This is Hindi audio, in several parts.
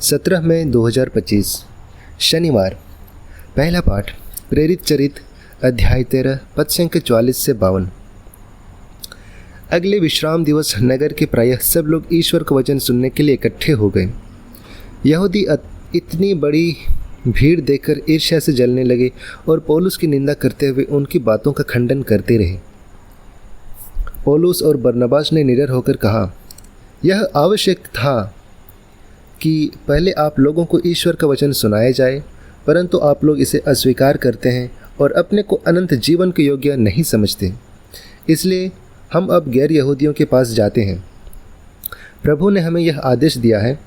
17 मई 2025 शनिवार। पहला पाठ प्रेरित चरित अध्याय 13 पद संख्या 44 से 52। अगले विश्राम दिवस नगर के प्रायः सब लोग ईश्वर का वचन सुनने के लिए इकट्ठे हो गए। यहूदी इतनी बड़ी भीड़ देखकर ईर्ष्या से जलने लगे और पौलुस की निंदा करते हुए उनकी बातों का खंडन करते रहे। पौलुस और बरनबास ने निडर होकर कहा, यह आवश्यक था कि पहले आप लोगों को ईश्वर का वचन सुनाया जाए, परंतु आप लोग इसे अस्वीकार करते हैं और अपने को अनंत जीवन के योग्य नहीं समझते। इसलिए हम अब गैर यहूदियों के पास जाते हैं। प्रभु ने हमें यह आदेश दिया है,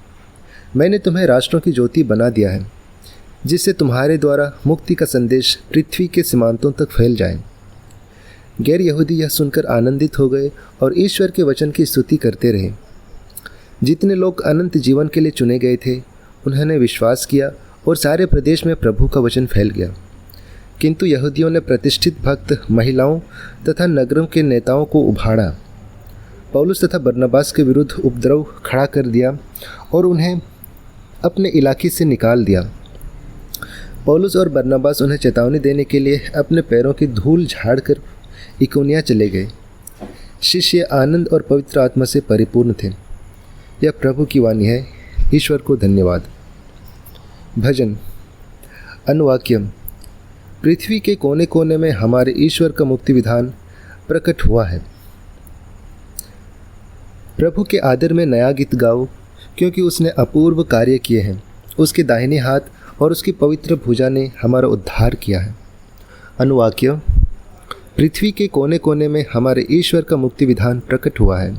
मैंने तुम्हें राष्ट्रों की ज्योति बना दिया है, जिससे तुम्हारे द्वारा मुक्ति का संदेश पृथ्वी के सीमांतों तक फैल जाए। गैर यहूदी यह सुनकर आनंदित हो गए और ईश्वर के वचन की स्तुति करते रहे। जितने लोग अनंत जीवन के लिए चुने गए थे, उन्होंने विश्वास किया और सारे प्रदेश में प्रभु का वचन फैल गया। किंतु यहूदियों ने प्रतिष्ठित भक्त, महिलाओं तथा नगरों के नेताओं को उभाड़ा, पौलुस तथा बरनबास के विरुद्ध उपद्रव खड़ा कर दिया और उन्हें अपने इलाके से निकाल दिया। पौलुस और बरनबास उन्हें चेतावनी देने के लिए अपने पैरों की धूल झाड़कर इकोनिया चले गए। शिष्य आनंद और पवित्र आत्मा से परिपूर्ण थे। यह प्रभु की वाणी है। ईश्वर को धन्यवाद। भजन। अनुवाक्यम। पृथ्वी के कोने कोने में हमारे ईश्वर का मुक्ति विधान प्रकट हुआ है। प्रभु के आदर में नया गीत गाओ, क्योंकि उसने अपूर्व कार्य किए हैं। उसके दाहिने हाथ और उसकी पवित्र भुजा ने हमारा उद्धार किया है। अनुवाक्य। पृथ्वी के कोने कोने में हमारे ईश्वर का मुक्ति विधान प्रकट हुआ है।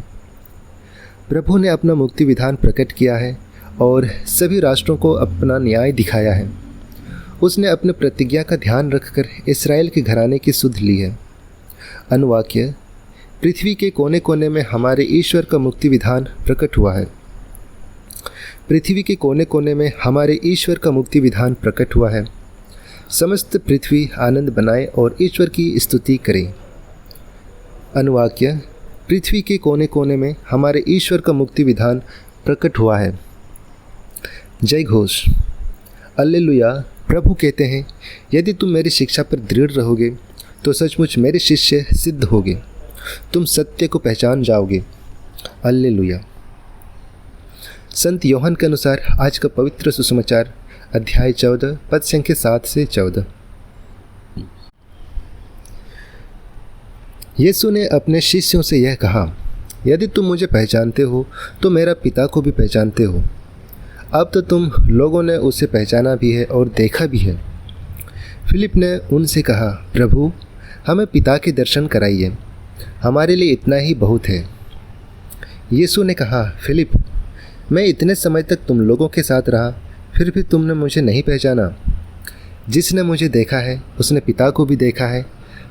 प्रभु ने अपना मुक्ति विधान प्रकट किया है और सभी राष्ट्रों को अपना न्याय दिखाया है। उसने अपने प्रतिज्ञा का ध्यान रखकर इस्राएल के घराने की सुध ली है। अनुवाक्य। पृथ्वी के कोने कोने में हमारे ईश्वर का मुक्ति विधान प्रकट हुआ है। पृथ्वी के कोने कोने में हमारे ईश्वर का मुक्ति विधान प्रकट हुआ है। समस्त पृथ्वी आनंद बनाए और ईश्वर की स्तुति करे। अनुवाक्य। पृथ्वी के कोने कोने में हमारे ईश्वर का मुक्ति विधान प्रकट हुआ है। जय घोष। हालेलुया। प्रभु कहते हैं, यदि तुम मेरी शिक्षा पर दृढ़ रहोगे तो सचमुच मेरे शिष्य सिद्ध होगे। तुम सत्य को पहचान जाओगे। हालेलुया। संत यूहन्ना के अनुसार आज का पवित्र सुसमाचार अध्याय 14 पद संख्या 7 से 14। यीशु ने अपने शिष्यों से यह कहा, यदि तुम मुझे पहचानते हो तो मेरा पिता को भी पहचानते हो। अब तो तुम लोगों ने उसे पहचाना भी है और देखा भी है। फिलिप ने उनसे कहा, प्रभु हमें पिता के दर्शन कराइए, हमारे लिए इतना ही बहुत है। यीशु ने कहा, फिलिप मैं इतने समय तक तुम लोगों के साथ रहा, फिर भी तुमने मुझे नहीं पहचाना। जिसने मुझे देखा है उसने पिता को भी देखा है।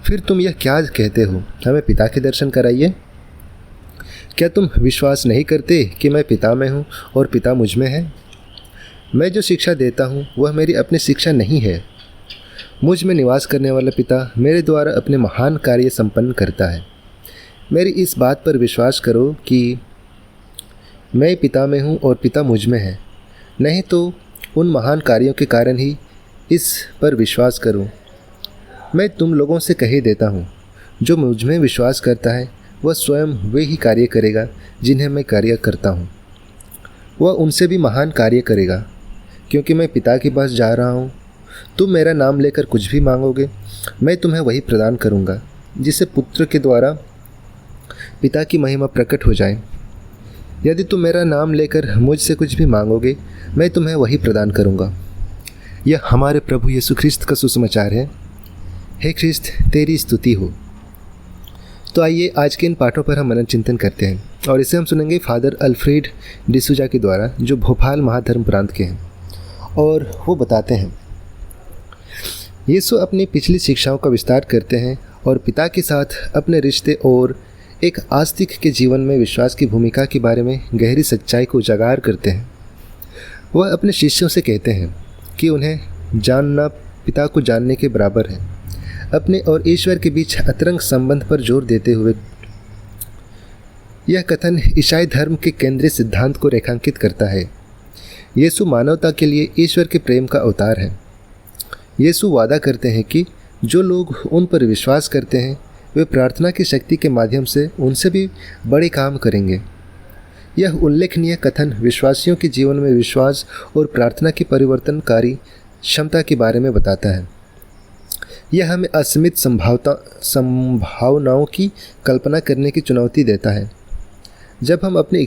फिर तुम यह क्या कहते हो, हमें पिता के दर्शन कराइए? क्या तुम विश्वास नहीं करते कि मैं पिता में हूँ और पिता मुझ में है? मैं जो शिक्षा देता हूँ वह मेरी अपनी शिक्षा नहीं है। मुझ में निवास करने वाला पिता मेरे द्वारा अपने महान कार्य संपन्न करता है। मेरी इस बात पर विश्वास करो कि मैं पिता में हूँ और पिता मुझ में है, नहीं तो उन महान कार्यों के कारण ही इस पर विश्वास करो। मैं तुम लोगों से कह ही देता हूँ, जो मुझ में विश्वास करता है वह स्वयं वे ही कार्य करेगा जिन्हें मैं कार्य करता हूँ। वह उनसे भी महान कार्य करेगा, क्योंकि मैं पिता के पास जा रहा हूँ। तुम मेरा नाम लेकर कुछ भी मांगोगे, मैं तुम्हें वही प्रदान करूँगा, जिससे पुत्र के द्वारा पिता की महिमा प्रकट हो जाए। यदि तुम मेरा नाम लेकर मुझसे कुछ भी मांगोगे, मैं तुम्हें वही प्रदान करूँगा। यह हमारे प्रभु यीशु ख्रिस्त का सुसमाचार है। हे ख्रिस्त, तेरी स्तुति हो। तो आइए आज के इन पाठों पर हम मनन चिंतन करते हैं और इसे हम सुनेंगे फादर अल्फ्रेड डिसूजा के द्वारा, जो भोपाल महाधर्म प्रांत के हैं। और वो बताते हैं, यीशु अपनी पिछली शिक्षाओं का विस्तार करते हैं और पिता के साथ अपने रिश्ते और एक आस्तिक के जीवन में विश्वास की भूमिका के बारे में गहरी सच्चाई को उजागर करते हैं। वह अपने शिष्यों से कहते हैं कि उन्हें जानना पिता को जानने के बराबर है। अपने और ईश्वर के बीच अतरंग संबंध पर जोर देते हुए यह कथन ईसाई धर्म के केंद्रीय सिद्धांत को रेखांकित करता है। यीशु मानवता के लिए ईश्वर के प्रेम का अवतार है। यीशु वादा करते हैं कि जो लोग उन पर विश्वास करते हैं वे प्रार्थना की शक्ति के माध्यम से उनसे भी बड़े काम करेंगे। यह उल्लेखनीय कथन विश्वासियों के जीवन में विश्वास और प्रार्थना की परिवर्तनकारी क्षमता के बारे में बताता है। यह हमें असीमित संभावनाओं की कल्पना करने की चुनौती देता है। जब हम अपनी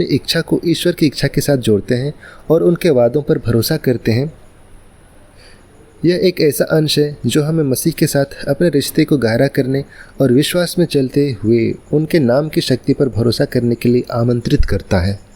इच्छा को ईश्वर की इच्छा के साथ जोड़ते हैं और उनके वादों पर भरोसा करते हैं, यह एक ऐसा अंश है जो हमें मसीह के साथ अपने रिश्ते को गहरा करने और विश्वास में चलते हुए उनके नाम की शक्ति पर भरोसा करने के लिए आमंत्रित करता है।